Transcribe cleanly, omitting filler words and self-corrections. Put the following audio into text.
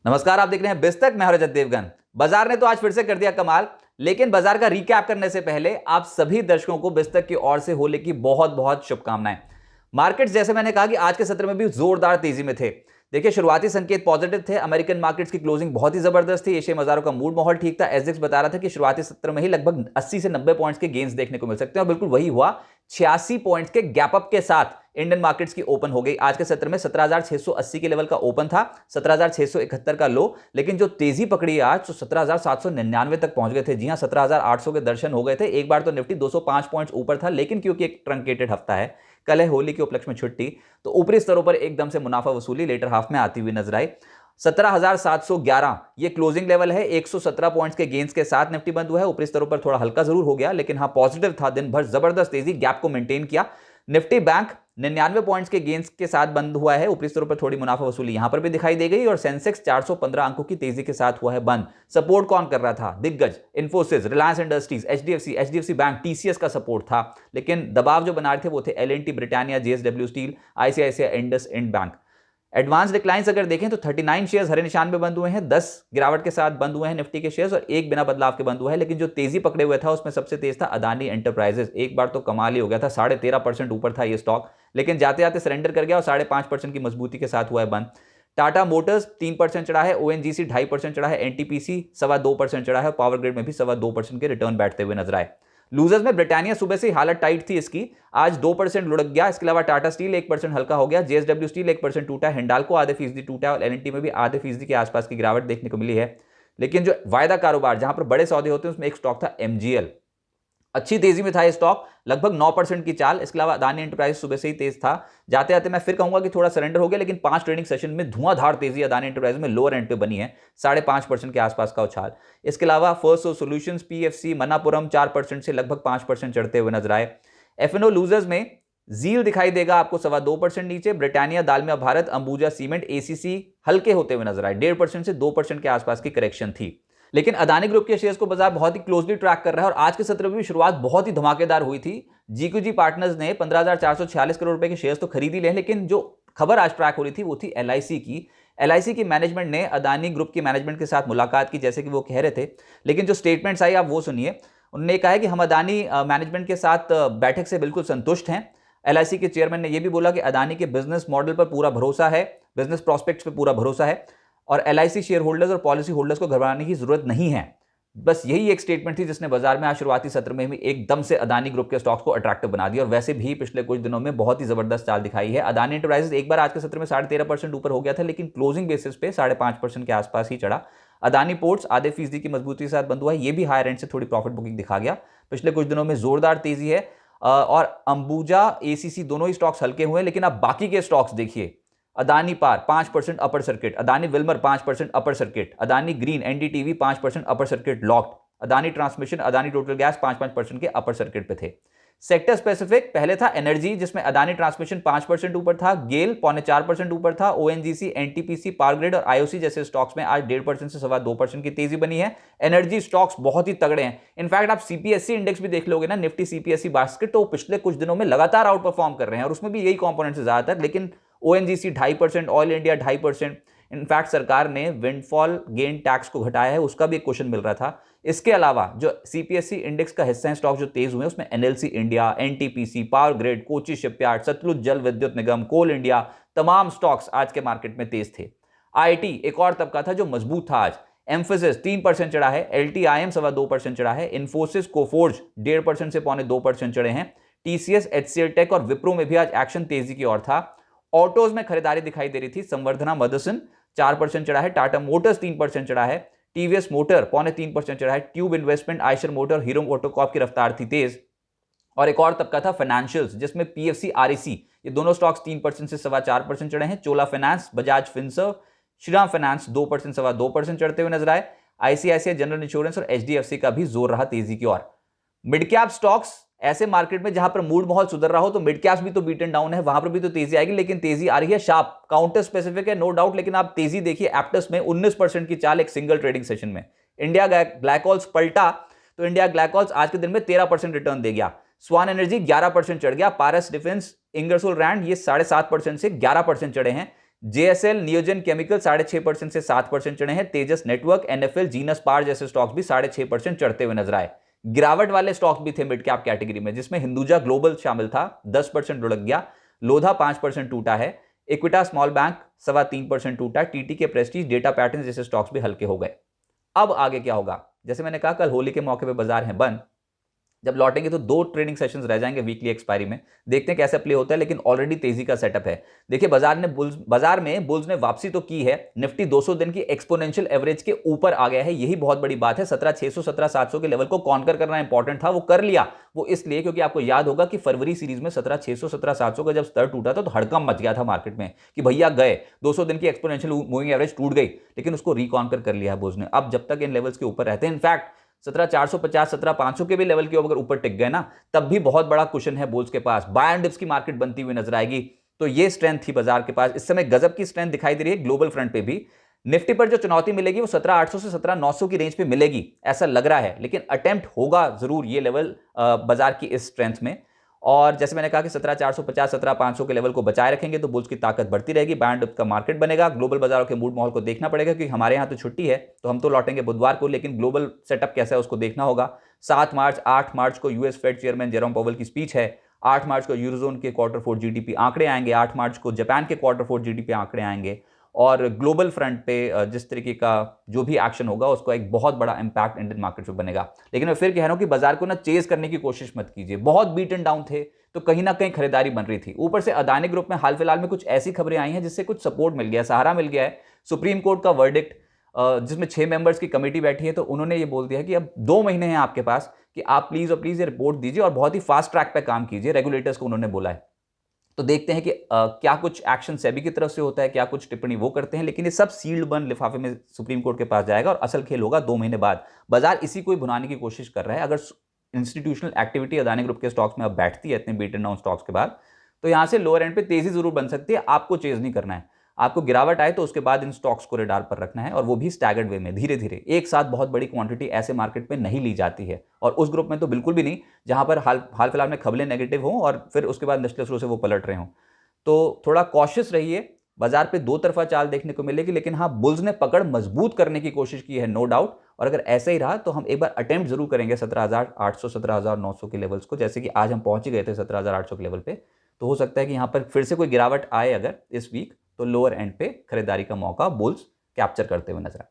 नमस्कार, आप देख रहे हैं बिस्तक। मैं हूं रजत देवगन। बाजार ने तो आज फिर से कर दिया कमाल, लेकिन बाजार का रिकैप करने से पहले आप सभी दर्शकों को बिस्तक की ओर से होली की बहुत बहुत शुभकामनाएं। मार्केट्स जैसे मैंने कहा कि आज के सत्र में भी जोरदार तेजी में थे। देखिए, शुरुआती संकेत पॉजिटिव थे। अमेरिकन मार्केट्स की क्लोजिंग बहुत ही जबरदस्त थी। एशियाई बाजारों का मूड माहौल ठीक था। एसजेक्स बता रहा था कि शुरुआती सत्र में ही लगभग 80 से 90 पॉइंट्स के गेंस देखने को मिल सकते हैं और बिल्कुल वही हुआ। 86 पॉइंट्स के गैप अप के साथ इंडियन मार्केट्स की ओपन हो गई। आज के सत्र में 17,680 के लेवल का ओपन था, 17,671 का लो, लेकिन जो तेजी पकड़ी आज तो 17,799 तक पहुंच गए थे। जी हां, 17,800 के दर्शन हो गए थे। एक बार तो निफ्टी 205 पॉइंट्स ऊपर था, लेकिन क्योंकि एक ट्रंकेटेड हफ्ता है, कल है होली के उपलक्ष्य में छुट्टी, तो ऊपरी स्तरों पर एकदम से मुनाफा वसूली लेटर हाफ में आती हुई नजर आई। 17,711 ये क्लोजिंग लेवल है। 117 पॉइंट्स के गेंस के साथ निफ्टी बंद हुआ है। ऊपरी स्तरों पर थोड़ा हल्का जरूर हो गया, लेकिन हां पॉजिटिव था। दिन भर जबरदस्त तेजी, गैप को मेंटेन किया। निफ्टी बैंक 99 पॉइंट्स के गेंस के साथ बंद हुआ है। ऊपरी स्तरों पर थोड़ी मुनाफा वसूली यहां पर भी दिखाई दे गई और सेंसेक्स 415 अंकों की तेजी के साथ हुआ है बंद। सपोर्ट कौन कर रहा था? दिग्गज, Infosys, Reliance Industries, HDFC bank, TCS का सपोर्ट था, लेकिन दबाव जो बना रहे थे वो थे L and T, Britannia, JSW steel, ICICI, IndusInd bank. Advance declines अगर देखें तो 39 शेयर्स हरे निशान में बंद हुए हैं। 10 गिरावट के साथ बंद हुए हैं निफ्टी के शेयर्स और एक बिना बदलाव के बंद हुआ है। लेकिन जो तेजी पकड़े हुए था उसमें सबसे तेज था अदानी एंटरप्राइजेस। एक बार तो कमाल ही हो गया था, 13.5% ऊपर था ये स्टॉक, लेकिन जाते जाते सरेंडर कर गया और 5.5% की मजबूती के साथ हुआ है बंद। टाटा मोटर्स 3% चढ़ा है, ओएनजीसी 2.5% चढ़ा है, एनटीपीसी 2.25% चढ़ा है, पावर ग्रिड में भी 2.25% के रिटर्न बैठते हुए नजर आए। लूजर्स में ब्रिटानिया सुबह से हालत टाइट थी इसकी, आज 2% लुढ़क गया। इसके अलावा टाटा स्टील 1% हल्का हो गया, जेएसडब्ल्यू स्टील 1% टूटा, हिंडाल्को आधे फीसदी टूटा और एलएनटी में भी आधे फीसदी के आसपास की गिरावट देखने को मिली है। लेकिन जो वायदा कारोबार जहां पर बड़े सौदे होते हैं उसमें एक स्टॉक था एमजीएल, अच्छी तेजी में था ये स्टॉक, लगभग 9% की चाल। इसके अलावा अदानी एंटरप्राइज सुबह से ही तेज था। जाते जाते मैं फिर कहूंगा कि थोड़ा सरेंडर हो गया, लेकिन 5 ट्रेडिंग सेशन में धुआंधार तेजी अदानी एंटरप्राइज में लोअर एंड पे बनी है, 5.5% के आसपास का उछाल। इसके अलावा फर्स्ट सॉल्यूशंस, पीएफसी, मनापुरम 4% से लगभग 5% चढ़ते हुए नजर आए। एफएनओ लूजर्स में जील दिखाई देगा आपको 2.25% नीचे, ब्रिटानिया, दालमिया भारत, अंबुजा सीमेंट, एसीसी हल्के होते हुए नजर आए। 1.5% से 2% के आसपास की करेक्शन थी। लेकिन अदानी ग्रुप के शेयर्स को बाजार बहुत ही क्लोजली ट्रैक कर रहा है और आज के सत्र में भी शुरुआत बहुत ही धमाकेदार हुई थी। जीक्यूजी पार्टनर्स ने 15,446 करोड़ रुपए के शेयर्स तो खरीद ही लिए, लेकिन जो खबर आज ट्रैक हो रही थी वो थी एलआईसी की। एलआईसी की मैनेजमेंट ने अदानी ग्रुप की मैनेजमेंट के साथ मुलाकात की, जैसे कि वो कह रहे थे, लेकिन जो स्टेटमेंट्स आई आप वो सुनिए। उन्होंने कहा है कि हम अदानी मैनेजमेंट के साथ बैठक से बिल्कुल संतुष्ट हैं। एलआईसी के चेयरमैन ने यह भी बोला कि अदानी के बिजनेस मॉडल पर पूरा भरोसा है, बिजनेस प्रोस्पेक्ट्स पर पूरा भरोसा है और एलआईसी शेयर होल्डर्स और पॉलिसी होल्डर्स को घबराने की जरूरत नहीं है। बस यही एक स्टेटमेंट थी जिसने बाजार में आज शुरुआती सत्र में भी एकदम से अदानी ग्रुप के स्टॉक्स को अट्रैक्टिव बना दिया और वैसे भी पिछले कुछ दिनों में बहुत ही जबरदस्त चाल दिखाई है। अदानी एंटरप्राइजेस एक बार आज के सत्र में 13.5% ऊपर हो गया था, लेकिन क्लोजिंग बेसिस पे 5.5% के आसपास ही चढ़ा। अदानी पोर्ट्स आधे फीसदी की मजबूती के साथ बंद हुआ है, ये भी हायर एंड से थोड़ी प्रॉफिट बुकिंग दिखा गया। पिछले कुछ दिनों में जोरदार तेजी है और अंबुजा, एसीसी दोनों ही स्टॉक्स हल्के हुए हैं। लेकिन आप बाकी के स्टॉक्स देखिए, अदानी पार 5% upper circuit, Adani Wilmer 5% upper circuit, Adani green, NDTV 5% upper circuit locked, Adani transmission, Adani total gas 5% के अपर सर्किट पे थे। सेक्टर स्पेसिफिक पहले था एनर्जी, जिसमें अदानी ट्रांसमिशन 5% ऊपर था, गेल 4.25% ऊपर था, ओएनजीसी, एनटीपीसी, पावर ग्रिड और आईओसी जैसे स्टॉक्स में आज 1.5% से 2.25% की तेजी बनी है। एनर्जी स्टॉक्स बहुत ही तगड़े हैं। इनफैक्ट आप सीपीएससी इंडेक्स भी देख लोगे ना, निफ्टी सीपीएससी बास्केट, तो पिछले कुछ दिनों में लगातार आउट परफॉर्म कर रहे हैं और उसमें भी यही कॉम्पोनेंट्स है ज्यादातर। लेकिन ओएनजीसी 2.5%, ऑयल इंडिया 2.5%। इनफैक्ट सरकार ने विंडफॉल गेन टैक्स को घटाया है, उसका भी एक क्वेश्चन मिल रहा था। इसके अलावा जो सीपीएससी इंडेक्स का हिस्सा है स्टॉक जो तेज हुए उसमें NLC India, NTPC, power grid, Kochi shipyard, Satluj Jal Vidyut निगम, कोल इंडिया, तमाम स्टॉक्स आज के मार्केट में तेज थे। आईटी एक और तबका था जो मजबूत था आज। एम्फोसिस 3% चढ़ा है, एलटीआईएम 2.25% चढ़ा है, इन्फोसिस, कोफोर्ज 1.5% से 2.25% चढ़े हैं। टीसीएस, एचसीएल टेक और विप्रो में भी आज एक्शन तेजी की ओर था। ऑटोज में खरीदारी दिखाई दे रही थी। संवर्धना मदरसन 4% चढ़ा है, टाटा मोटर्स 3% चढ़ा है, टीवीएस मोटर 3.25% चढ़ा है, tube investment, Eicher motor, hero MotoCorp की रफ्तार थी तेज। और एक और तबका था फाइनेंशियल्स, जिसमें पीएफसी, आरईसी ये दोनों स्टॉक्स 3% से 4.25% चढ़े हैं। चोला फाइनेंस, बजाज फिनसर्व, श्रीराम फाइनेंस 2% से 2% चढ़ते हुए नजर आए। आईसीआईसीआई जनरल इंश्योरेंस और एचडीएफसी का भी जोर रहा तेजी की ओर। मिड कैप स्टॉक्स ऐसे मार्केट में जहां पर मूड बहुत सुधर रहा हो तो मिड कैप्स भी तो बीटन डाउन है, वहां पर भी तो तेजी आएगी, लेकिन तेजी आ रही है शार्प, काउंटर स्पेसिफिक है नो डाउट। लेकिन आप तेजी देखिए, एप्टस में 19% की चाल एक सिंगल ट्रेडिंग सेशन में। इंडिया ग्लाइकोल्स पलटा तो इंडिया ग्लाइकोल्स आज के दिन में 13% रिटर्न दे गया। स्वान एनर्जी 11% चढ़ गया। पारस डिफेंस, इंगरसोल रैंड ये 7.5% से 11% चढ़े हैं। जेएसएल, नियोजन केमिकल 6.5% से 7% चढ़े हैं। तेजस नेटवर्क, एनएफएल, जीनस पार जैसे स्टॉक्स भी 6.5% चढ़ते हुए नजर आए। गिरावट वाले स्टॉक्स भी थे मिड कैप कैटेगरी में, जिसमें हिंदुजा ग्लोबल शामिल था, 10% लुढ़क गया। लोधा 5% टूटा है। इक्विटा स्मॉल बैंक 3.25% टूटा। टीटीके प्रेस्टीज, डेटा पैटर्न जैसे स्टॉक्स भी हल्के हो गए। अब आगे क्या होगा? जैसे मैंने कहा, कल होली के मौके पे बाजार है बंद। जब लौटेंगे तो 2 ट्रेडिंग सेशंस रह जाएंगे वीकली एक्सपायरी में, देखते हैं कैसे प्ले होता है। लेकिन ऑलरेडी तेजी का सेटअप है। देखिए, बाजार में बुल्स ने वापसी तो की है। निफ्टी 200 दिन की एक्सपोनेंशियल एवरेज के ऊपर आ गया है, यही बहुत बड़ी बात है। 17,600 17,700 के लेवल को कॉन्कर करना इंपॉर्टेंट था, वो कर लिया। वो इसलिए क्योंकि आपको याद होगा कि फरवरी सीरीज में 17,600 17,700 का जब स्तर टूटा था तो हड़कंप मच गया था मार्केट में कि भैया गए, 200 दिन की एक्सपोनेंशियल मूविंग एवरेज टूट गई। लेकिन उसको रिकॉन्कर कर लिया है बुल्स ने। अब जब तक इन लेवल्स के ऊपर रहते हैं, इनफैक्ट 17,450 17,500 के भी लेवल के अगर ऊपर टिक गए ना, तब भी बहुत बड़ा कुशन है बुल्स के पास। बाय एंड डिप्स की मार्केट बनती हुई नजर आएगी। तो ये स्ट्रेंथ थी बाजार के पास। इस समय गजब की स्ट्रेंथ दिखाई दे रही है ग्लोबल फ्रंट पे भी। निफ्टी पर जो चुनौती मिलेगी वो 17,800 से 17,900 की रेंज पे मिलेगी, ऐसा लग रहा है। लेकिन अटेम्प्ट होगा जरूर ये लेवल बाजार की इस स्ट्रेंथ में। और जैसे मैंने कहा कि 17,450 17,500 के लेवल को बचाए रखेंगे तो बुल्स की ताकत बढ़ती रहेगी, बैंड का मार्केट बनेगा। ग्लोबल बाजारों के मूड माहौल को देखना पड़ेगा, क्योंकि हमारे यहाँ तो छुट्टी है तो हम तो लौटेंगे बुधवार को, लेकिन ग्लोबल सेटअप कैसा है उसको देखना होगा। 7 मार्च 8 मार्च को US Fed chairman Jerome Powell की स्पीच है। 8 मार्च को यूरोजोन के Q4 जीडीपी आंकड़े आएंगे। 8 मार्च को जापान के Q4 जीडीपी आंकड़े आएंगे। और ग्लोबल फ्रंट पे जिस तरीके का जो भी एक्शन होगा उसका एक बहुत बड़ा इंपैक्ट इंडियन मार्केट पे बनेगा। लेकिन मैं फिर कह रहा हूं कि बाजार को ना चेज करने की कोशिश मत कीजिए। बहुत बीट एंड डाउन थे तो कहीं ना कहीं खरीदारी बन रही थी। ऊपर से अदानी ग्रुप में हाल फिलहाल में कुछ ऐसी खबरें आई हैं जिससे कुछ सपोर्ट मिल गया, सहारा मिल गया है। सुप्रीम कोर्ट का वर्डिक्ट, जिसमें 6 मेंबर्स की कमेटी बैठी है, तो उन्होंने ये बोल दिया है कि अब 2 महीने हैं आपके पास कि आप प्लीज और प्लीज ये रिपोर्ट दीजिए और बहुत ही फास्ट ट्रैक पे काम कीजिए, रेगुलेटर्स को उन्होंने बोला है। तो देखते हैं कि क्या कुछ एक्शन सेबी की तरफ से होता है, क्या कुछ टिप्पणी वो करते हैं। लेकिन ये सब सील्ड बंद लिफाफे में सुप्रीम कोर्ट के पास जाएगा और असल खेल होगा 2 महीने बाद। बाजार इसी को भुनाने की कोशिश कर रहा है। अगर इंस्टीट्यूशनल एक्टिविटी अदानी ग्रुप के स्टॉक्स में अब बैठती है इतने बीटन डाउन स्टॉक्स के बाद, तो यहां से लोअर एंड पे तेजी जरूर बन सकती है। आपको चेज नहीं करना है। आपको गिरावट आए तो उसके बाद इन स्टॉक्स को रेडार पर रखना है, और वो भी स्टैगर्ड वे में, धीरे धीरे। एक साथ बहुत बड़ी क्वांटिटी ऐसे मार्केट में नहीं ली जाती है, और उस ग्रुप में तो बिल्कुल भी नहीं जहां पर हाल फिलहाल में खबरें नेगेटिव हों और फिर उसके बाद निचले स्लो से वो पलट रहे हों। तो थोड़ा कॉशियस रहिए। बाजार पे दो तरफा चाल देखने को मिलेगी, लेकिन हाँ, बुल्स ने पकड़ मजबूत करने की कोशिश की है, नो डाउट। और अगर ऐसा ही रहा तो हम एक बार अटेम्प्ट जरूर करेंगे 17,800 17,900 के लेवल्स को, जैसे कि आज हम पहुंच ही गए थे 17,800 के लेवल पे। तो हो सकता है कि यहां पर फिर से कोई गिरावट आए अगर इस वीक, तो लोअर एंड पे खरीदारी का मौका बुल्स कैप्चर करते हुए नजर आए।